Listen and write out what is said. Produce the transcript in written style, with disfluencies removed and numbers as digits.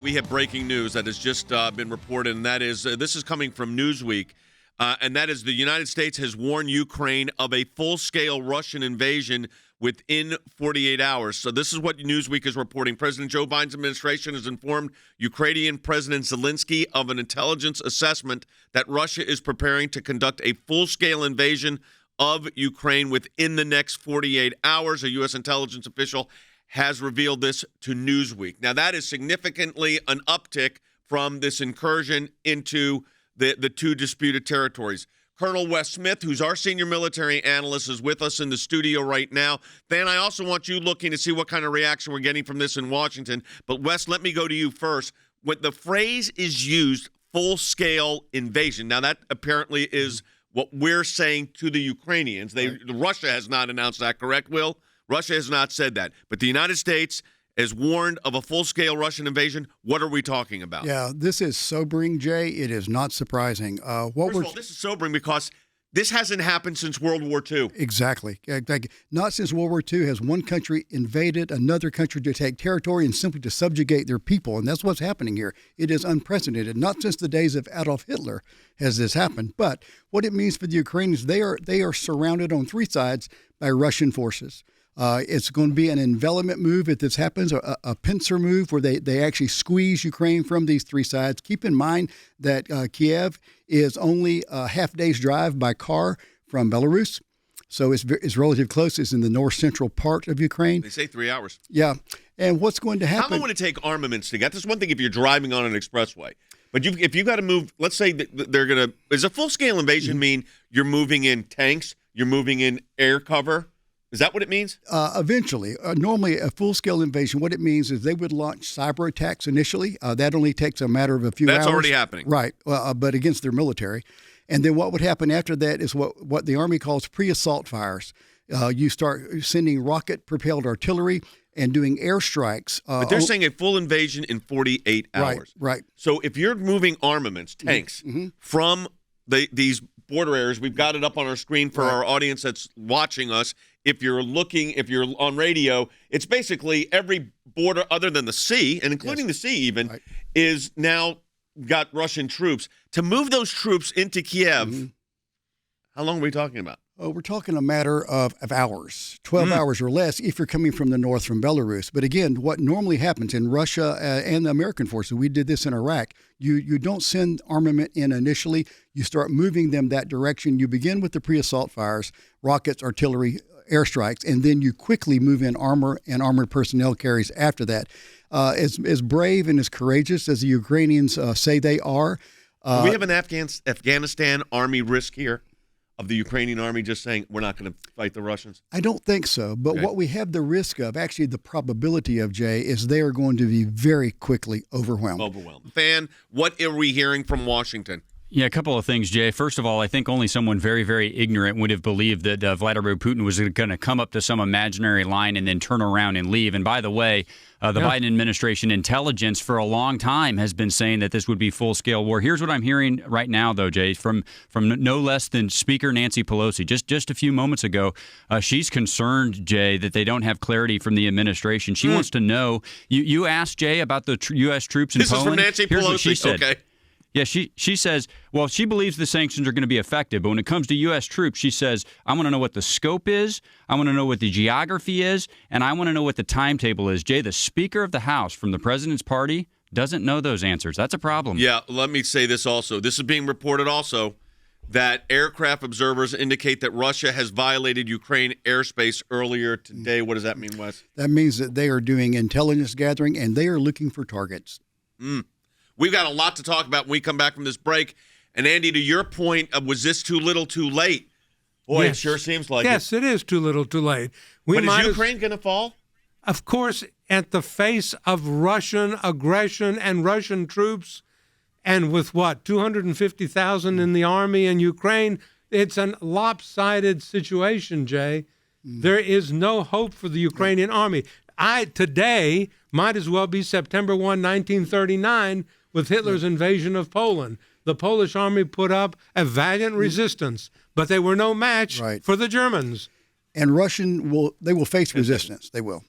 We have breaking news that has just been reported, and that is this is coming from Newsweek, and that is the United States has warned Ukraine of a full-scale Russian invasion within 48 hours. So this is what Newsweek is reporting. President Joe Biden's administration has informed Ukrainian President Zelensky of an intelligence assessment that Russia is preparing to conduct a full-scale invasion of Ukraine within the next 48 hours. A U.S. intelligence official has revealed this to Newsweek. Now, that is significantly an uptick from this incursion into the two disputed territories. Colonel Wes Smith, who's our senior military analyst, is with us in the studio right now. Van, I also want you looking to see what kind of reaction we're getting from this in Washington. But, Wes, let me go to you first. When the phrase is used, full-scale invasion, now that apparently is what we're saying to the Ukrainians. Russia has not announced that, correct, Will? Russia has not said that. But the United States is warned of a full-scale Russian invasion. What are we talking about? Yeah, this is sobering, Jay. It is not surprising. First of all, this is sobering because this hasn't happened since World War II. Exactly. Not since World War II has one country invaded another country to take territory and simply to subjugate their people. And that's what's happening here. It is unprecedented. Not since the days of Adolf Hitler has this happened. But what it means for the Ukrainians, they are surrounded on three sides by Russian forces. It's going to be an envelopment move if this happens, a pincer move where they actually squeeze Ukraine from these three sides. Keep in mind that Kiev is only a half day's drive by car from Belarus. So it's relatively close. It's in the north-central part of Ukraine. They say 3 hours. Yeah. And what's going to happen? How long would it take armaments to get? That's one thing if you're driving on an expressway. But if you've got to move, let's say that they're going to – does a full-scale invasion mean you're moving in tanks, you're moving in air cover? Is that what it means? Eventually. Normally, a full-scale invasion, what it means is they would launch cyber attacks initially. That only takes a matter of a few hours. That's already happening. Right, but against their military. And then what would happen after that is what the Army calls pre-assault fires. You start sending rocket-propelled artillery and doing airstrikes. But they're saying a full invasion in 48 hours. Right. So if you're moving armaments, tanks, from these border areas, we've got it up on our screen for our audience that's watching us. If you're on radio, it's basically every border other than the sea, and including the sea even, is now got Russian troops. To move those troops into Kiev, how long are we talking about? Oh, we're talking a matter of hours, 12 hours or less if you're coming from the north from Belarus. But again, what normally happens in Russia and the American forces, we did this in Iraq, you don't send armament in initially. You start moving them that direction. You begin with the pre-assault fires, rockets, artillery, airstrikes, and then you quickly move in armor and armored personnel carriers after that. As brave and as courageous as the Ukrainians say they are. Do we have an Afghanistan army risk here of the Ukrainian army just saying, we're not going to fight the Russians? I don't think so. But what we have the risk of, actually the probability of, Jay, is they are going to be very quickly overwhelmed. Fan, what are we hearing from Washington? Yeah, a couple of things, Jay. First of all, I think only someone very, very ignorant would have believed that Vladimir Putin was going to come up to some imaginary line and then turn around and leave. And by the way, the Biden administration intelligence for a long time has been saying that this would be full-scale war. Here's what I'm hearing right now, though, Jay, from no less than Speaker Nancy Pelosi. Just a few moments ago, she's concerned, Jay, that they don't have clarity from the administration. She wants to know. You asked, Jay, about the U.S. troops in Poland. This is from Nancy Pelosi. Here's what she said. Okay. Yeah, she says, well, she believes the sanctions are going to be effective. But when it comes to U.S. troops, she says, I want to know what the scope is, I want to know what the geography is, and I want to know what the timetable is. Jay, the Speaker of the House from the president's party doesn't know those answers. That's a problem. Yeah, let me say this also. This is being reported also that aircraft observers indicate that Russia has violated Ukraine airspace earlier today. What does that mean, Wes? That means that they are doing intelligence gathering, and they are looking for targets. We've got a lot to talk about when we come back from this break. And, Andy, to your point, was this too little too late? Boy, yes. It sure seems like it. Yes, it is too little too late. But is Ukraine going to fall? Of course, at the face of Russian aggression and Russian troops, and with 250,000 in the army in Ukraine, it's a lopsided situation, Jay. There is no hope for the Ukrainian army. Today might as well be September 1, 1939, with Hitler's invasion of Poland. The Polish army put up a valiant resistance, but they were no match for the Germans. And they will face resistance. They will.